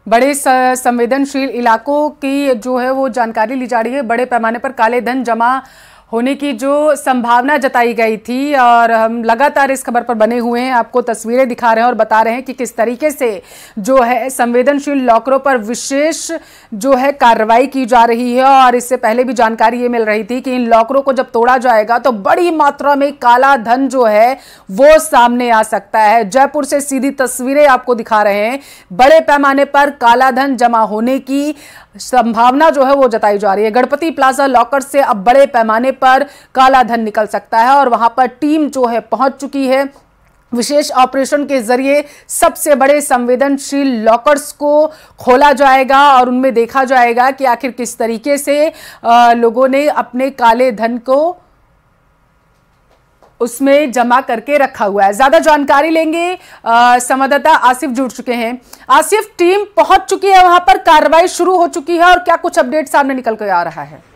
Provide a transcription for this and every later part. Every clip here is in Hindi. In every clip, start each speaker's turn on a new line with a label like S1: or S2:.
S1: बड़े संवेदनशील इलाकों की जो है वो जानकारी ली जा रही है। बड़े पैमाने पर काले धन जमा होने की जो संभावना जताई गई थी और हम लगातार इस खबर पर बने हुए हैं, आपको तस्वीरें दिखा रहे हैं और बता रहे हैं कि किस तरीके से जो है संवेदनशील लॉकरों पर विशेष जो है कार्रवाई की जा रही है। और इससे पहले भी जानकारी ये मिल रही थी कि इन लॉकरों को जब तोड़ा जाएगा तो बड़ी मात्रा में काला धन जो है वो सामने आ सकता है। जयपुर से सीधी तस्वीरें आपको दिखा रहे हैं। बड़े पैमाने पर काला धन जमा होने की संभावना जो है वो जताई जा रही है। गणपति प्लाजा लॉकर से अब बड़े पैमाने पर काला धन निकल सकता है और वहां पर टीम जो है पहुंच चुकी है। विशेष ऑपरेशन के जरिए सबसे बड़े संवेदनशील लॉकर्स को खोला जाएगा और उनमें देखा जाएगा कि आखिर किस तरीके से लोगों ने अपने काले धन को उसमें जमा करके रखा हुआ है। ज्यादा जानकारी लेंगे, संवाददाता आसिफ जुड़ चुके हैं। आसिफ, टीम पहुंच चुकी है वहां पर, कार्रवाई शुरू हो चुकी है और क्या कुछ अपडेट सामने निकल कर आ रहा है?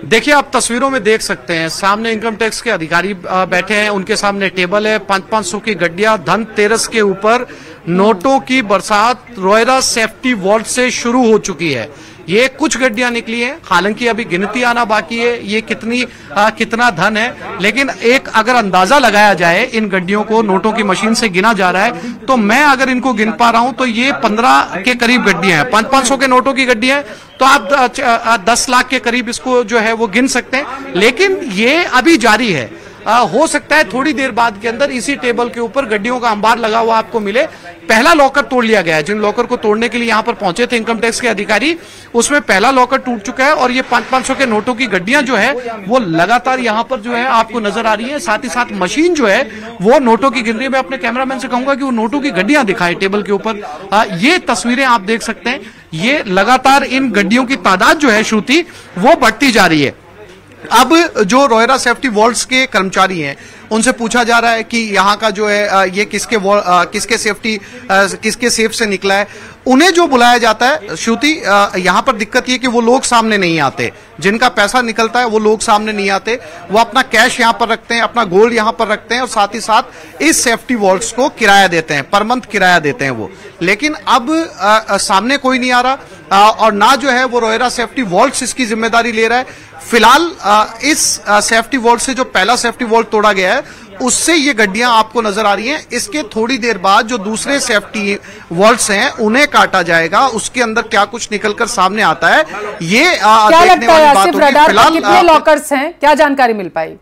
S2: देखिए, आप तस्वीरों में देख सकते हैं, सामने इनकम टैक्स के अधिकारी बैठे हैं, उनके सामने टेबल है, 500 की गड्डियां, धनतेरस के ऊपर नोटों की बरसात रोयरा सेफ्टी वॉल्ट से शुरू हो चुकी है। ये कुछ गड्डियां निकली हैं, हालांकि अभी गिनती आना बाकी है, ये कितना धन है, लेकिन एक अगर अंदाजा लगाया जाए इन गड्डियों को नोटों की मशीन से गिना जा रहा है, तो मैं अगर इनको गिन पा रहा हूं तो ये 15 के करीब गड्डियां हैं। 500 के नोटों की गड्डियां हैं, तो आप 10 लाख के करीब इसको जो है वो गिन सकते हैं, लेकिन ये अभी जारी है। हो सकता है थोड़ी देर बाद के अंदर इसी टेबल के ऊपर गड्डियों का अंबार लगा हुआ आपको मिले। पहला लॉकर तोड़ लिया गया है, जिन लॉकर को तोड़ने के लिए यहां पर पहुंचे थे इनकम टैक्स के अधिकारी, उसमें पहला लॉकर टूट चुका है और ये 500 के नोटों की गड्डियां जो है वो लगातार यहां पर जो है आपको नजर आ रही है। साथ ही साथ मशीन जो है वो नोटों की गिन रही है। मैं अपने कैमरामैन से कहूंगा कि वो नोटों की गड्डियां दिखाए टेबल के ऊपर। ये तस्वीरें आप देख सकते हैं, ये लगातार इन गड्डियों की तादाद जो है श्रुति वो बढ़ती जा रही है। अब जो रोयरा सेफ्टी वॉल्ट्स के कर्मचारी हैं उनसे पूछा जा रहा है कि यहाँ का जो है ये किसके सेफ से निकला है। उन्हें जो बुलाया जाता है श्रुति, यहाँ पर दिक्कत ये कि वो लोग सामने नहीं आते, जिनका पैसा निकलता है वो लोग सामने नहीं आते। वो अपना कैश यहाँ पर रखते हैं, अपना गोल्ड यहाँ पर रखते हैं और साथ ही साथ इस सेफ्टी वॉल्ट्स को किराया देते हैं, पर मंथ किराया देते हैं वो। लेकिन अब सामने कोई नहीं आ रहा और ना जो है वो रोयरा सेफ्टी वॉल्ट्स इसकी जिम्मेदारी ले रहा है। फिलहाल इस सेफ्टी वॉल्ट से जो पहला सेफ्टी वॉल्ट तोड़ा गया है उससे ये गड्डियां आपको नजर आ रही हैं। इसके थोड़ी देर बाद जो दूसरे सेफ्टी वॉल्ट्स हैं उन्हें काटा जाएगा, उसके अंदर क्या कुछ निकलकर सामने आता है ये देखने वाली बात होगी। फिलहाल
S1: कितने लॉकर्स हैं, क्या जानकारी मिल पाई?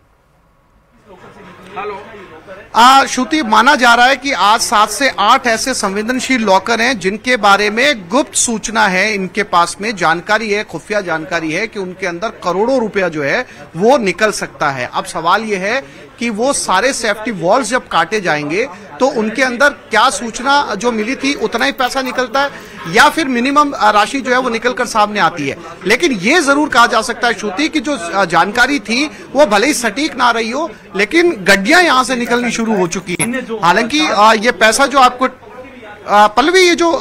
S2: श्रुति, माना जा रहा है कि आज 7 से 8 ऐसे संवेदनशील लॉकर हैं जिनके बारे में गुप्त सूचना है, इनके पास में जानकारी है, खुफिया जानकारी है कि उनके अंदर करोड़ों रुपया जो है वो निकल सकता है। अब सवाल ये है कि वो सारे सेफ्टी वॉल्स जब काटे जाएंगे तो उनके अंदर क्या सूचना जो मिली थी उतना ही पैसा निकलता है या फिर मिनिमम राशि जो है वो निकलकर सामने आती है। लेकिन ये जरूर कहा जा सकता है श्रुति कि जो जानकारी थी वो भले ही सटीक ना रही हो, लेकिन गड्डियां यहां से निकलनी शुरू हो चुकी हैं। हालांकि ये पैसा जो आपको पल्लवी, ये जो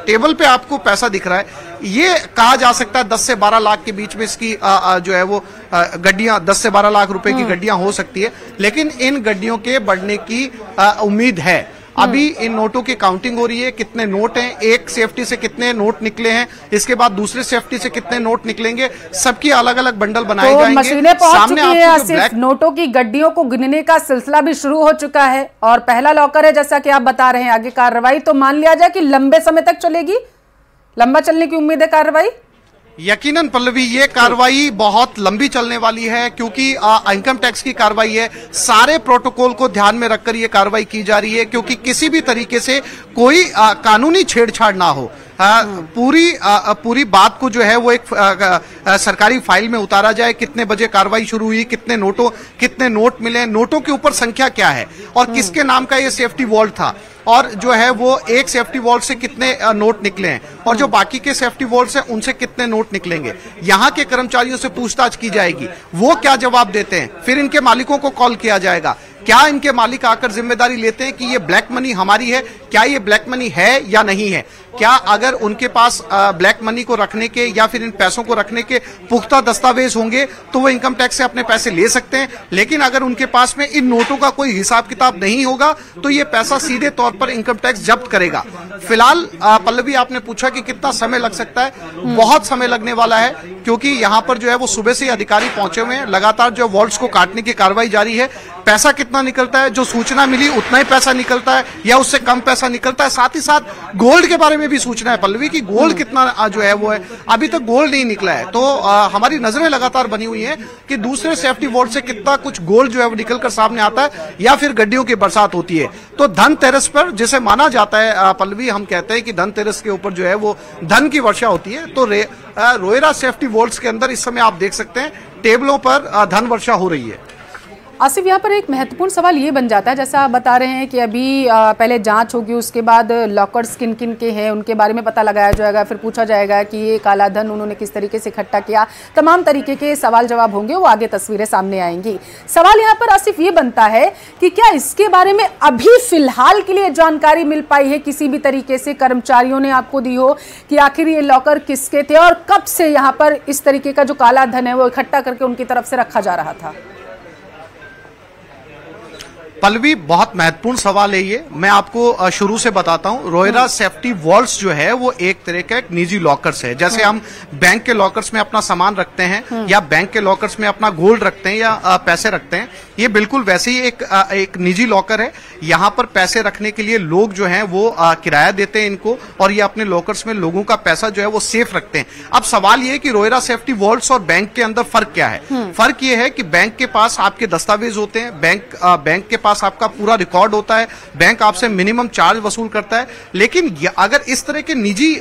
S2: टेबल पे आपको पैसा दिख रहा है, ये कहा जा सकता है 10 से 12 लाख के बीच में इसकी जो है वो गड्डियां 10 से 12 लाख रुपए की गड्डियां हो सकती है। लेकिन इन गड्डियों के बढ़ने की उम्मीद है। अभी इन नोटों की काउंटिंग हो रही है, कितने नोट हैं, एक सेफ्टी से कितने नोट निकले हैं, इसके बाद दूसरे सेफ्टी से कितने नोट निकलेंगे, सबकी अलग अलग बंडल बनाए जाएंगे।
S1: मशीनें पहुंच चुकी हैं, सिर्फ नोटों की गड्डियों को गिनने का सिलसिला भी शुरू हो चुका है और पहला लॉकर है जैसा कि आप बता रहे हैं। आगे कार्रवाई तो मान लिया जाए कि लंबे समय तक चलेगी, लंबा चलने की उम्मीद है कार्रवाई?
S2: यकीनन पल्लवी, ये कार्रवाई बहुत लंबी चलने वाली है क्योंकि इनकम टैक्स की कार्रवाई है। सारे प्रोटोकॉल को ध्यान में रखकर ये कार्रवाई की जा रही है क्योंकि किसी भी तरीके से कोई कानूनी छेड़छाड़ ना हो। पूरी बात को जो है वो एक सरकारी फाइल में उतारा जाए। कितने बजे कार्रवाई शुरू हुई, कितने नोट मिले, नोटों के ऊपर संख्या क्या है और किसके नाम का ये सेफ्टी वॉल्ट था और जो है वो एक सेफ्टी वॉल्ट से कितने नोट निकले हैं और जो बाकी के सेफ्टी वॉल्ट हैं उनसे कितने नोट निकलेंगे। यहाँ के कर्मचारियों से पूछताछ की जाएगी, वो क्या जवाब देते हैं, फिर इनके मालिकों को कॉल किया जाएगा। क्या इनके मालिक आकर जिम्मेदारी लेते हैं कि ये ब्लैक मनी हमारी है, क्या ये ब्लैक मनी है या नहीं है? क्या अगर उनके पास ब्लैक मनी को रखने के या फिर इन पैसों को रखने के पुख्ता दस्तावेज होंगे तो वो इनकम टैक्स से अपने पैसे ले सकते हैं, लेकिन अगर उनके पास में इन नोटों का कोई हिसाब किताब नहीं होगा तो ये पैसा सीधे तौर पर इनकम टैक्स जब्त करेगा। फिलहाल पल्लवी, आपने पूछा कि कितना समय लग सकता है, बहुत समय लगने वाला है, क्योंकि यहां पर जो है वो सुबह से अधिकारी पहुंचे हुए हैं, लगातार जो वॉल्ट्स को काटने की कार्रवाई जारी है। पैसा कितना निकलता है, जो सूचना मिली उतना ही पैसा निकलता है या उससे कम पैसा निकलता है। साथ ही साथ गोल्ड के बारे में भी सूचना है पल्लवी की गोल्ड कितना जो है वो है, अभी तक गोल्ड नहीं निकला है। तो हमारी नजरें लगातार बनी हुई हैं कि दूसरे सेफ्टी वॉल्ट से कितना कुछ गोल्ड जो है वो निकलकर सामने आता है या फिर गड्डियों की बरसात होती है। तो धनतेरस पर जिसे माना जाता है पल्लवी, हम कहते हैं कि धनतेरस के ऊपर जो है वो धन की वर्षा होती है। तो रोएरा सेफ्टी वॉल्ट्स के अंदर इस समय आप देख सकते हैं टेबलों पर धन वर्षा हो रही है।
S1: आसिफ, यहाँ पर एक महत्वपूर्ण सवाल ये बन जाता है, जैसा आप बता रहे हैं कि अभी पहले जांच होगी, उसके बाद लॉकर्स किन किन के हैं उनके बारे में पता लगाया जाएगा, फिर पूछा जाएगा कि ये काला धन उन्होंने किस तरीके से इकट्ठा किया, तमाम तरीके के सवाल जवाब होंगे, वो आगे तस्वीरें सामने आएंगी। सवाल यहाँ पर आसिफ ये बनता है कि क्या इसके बारे में अभी फिलहाल के लिए जानकारी मिल पाई है किसी भी तरीके से, कर्मचारियों ने आपको दी हो कि आखिर ये लॉकर किसके थे और कब से यहाँ पर इस तरीके का जो काला धन है वो इकट्ठा करके उनकी तरफ से रखा जा रहा था?
S2: पल्लवी, बहुत महत्वपूर्ण सवाल है ये। मैं आपको शुरू से बताता हूं। रोएरा सेफ्टी वॉल्ट्स जो है वो एक तरह का एक निजी लॉकर्स है। जैसे हम बैंक के लॉकर्स में अपना सामान रखते हैं या बैंक के लॉकर्स में अपना गोल्ड रखते हैं या पैसे रखते हैं, ये बिल्कुल वैसे ही एक निजी लॉकर है। यहाँ पर पैसे रखने के लिए लोग जो हैं वो किराया देते हैं इनको, और ये अपने लॉकर्स में लोगों का पैसा जो है वो सेफ रखते हैं। अब सवाल ये है कि रोएरा सेफ्टी वॉल्ट्स और बैंक के अंदर फर्क क्या है? फर्क ये है कि बैंक के पास आपके दस्तावेज होते हैं, बैंक के पास आपका पूरा रिकॉर्ड होता है, बैंक आपसे मिनिमम चार्ज वसूल करता है। लेकिन अगर इस तरह के निजी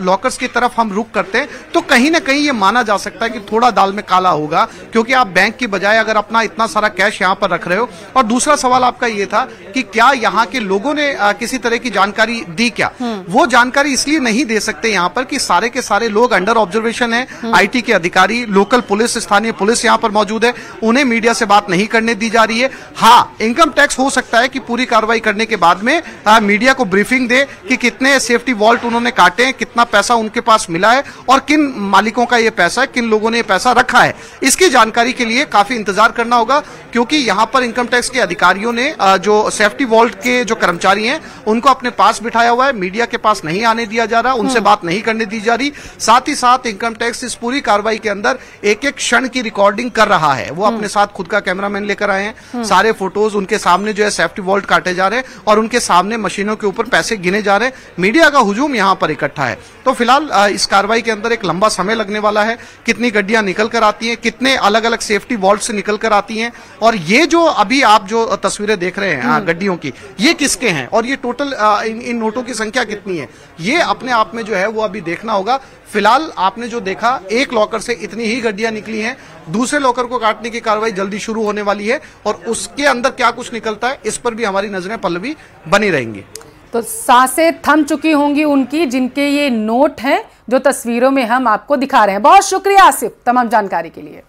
S2: लॉकर्स की तरफ हम रुख करते हैं तो कहीं ना कहीं ये माना जा सकता है कि थोड़ा दाल में काला होगा, क्योंकि आप बैंक की बजाय अगर अपना इतना सारा कैश यहां पर रख रहे हो। और दूसरा सवाल आपका ये था कि क्या यहां के लोगों ने किसी तरह की जानकारी दी क्या? वो जानकारी इसलिए नहीं दे सकते यहां पर कि सारे के सारे लोग अंडर ऑब्जर्वेशन है, आईटी के अधिकारी, लोकल पुलिस, स्थानीय पुलिस यहां पर मौजूद है, उन्हें मीडिया से बात नहीं करने दी जा रही है। हाँ, इनकम टैक्स हो सकता है कि पूरी कार्रवाई करने के बाद में मीडिया को ब्रीफिंग दे कि कितने सेफ्टी वॉल्ट उन्होंने काटे, कितना पैसा उनके पास मिला है और किन मालिकों का ये पैसा है, किन लोगों ने ये पैसा रखा है। इसकी जानकारी के लिए काफी इंतजार करना होगा, क्योंकि यहां पर इनकम टैक्स के अधिकारियों ने जो सेफ्टी वॉल्ट के जो कर्मचारी हैं उनको अपने पास बिठाया हुआ है, मीडिया के पास नहीं आने दिया जा रहा, उनसे बात नहीं करने दी जा रही। साथ ही साथ इनकम टैक्स इस पूरी कार्रवाई के अंदर एक एक क्षण की रिकॉर्डिंग कर रहा है। वो अपने साथ खुद का कैमरामैन लेकर आए हैं, सारे फोटोज उनके सामने जो है सेफ्टी वॉल्ट काटे जा रहे हैं और उनके सामने मशीनों के ऊपर पैसे गिने जा रहे हैं। मीडिया का हुजूम यहां पर इकट्ठा है। तो फिलहाल इस कार्रवाई के अंदर एक लंबा समय लगने वाला है। कितनी गड्डियां निकल कर आती हैं, कितने अलग अलग सेफ्टी वॉल्ट से निकल कर आती हैं, और ये जो अभी आप जो तस्वीरें देख रहे हैं गड्डियों की, ये किसके हैं और ये टोटल इन नोटों की संख्या कितनी है, ये अपने आप में जो है वो अभी देखना होगा। फिलहाल आपने जो देखा, एक लॉकर से इतनी ही गड्डियां निकली हैं, दूसरे लॉकर को काटने की कार्रवाई जल्दी शुरू होने वाली है और उसके अंदर क्या कुछ निकलता है इस पर भी हमारी नजरें पल्लवी बनी रहेंगी।
S1: तो सांसें थम चुकी होंगी उनकी, जिनके ये नोट हैं जो तस्वीरों में हम आपको दिखा रहे हैं। बहुत शुक्रिया आसिफ तमाम जानकारी के लिए।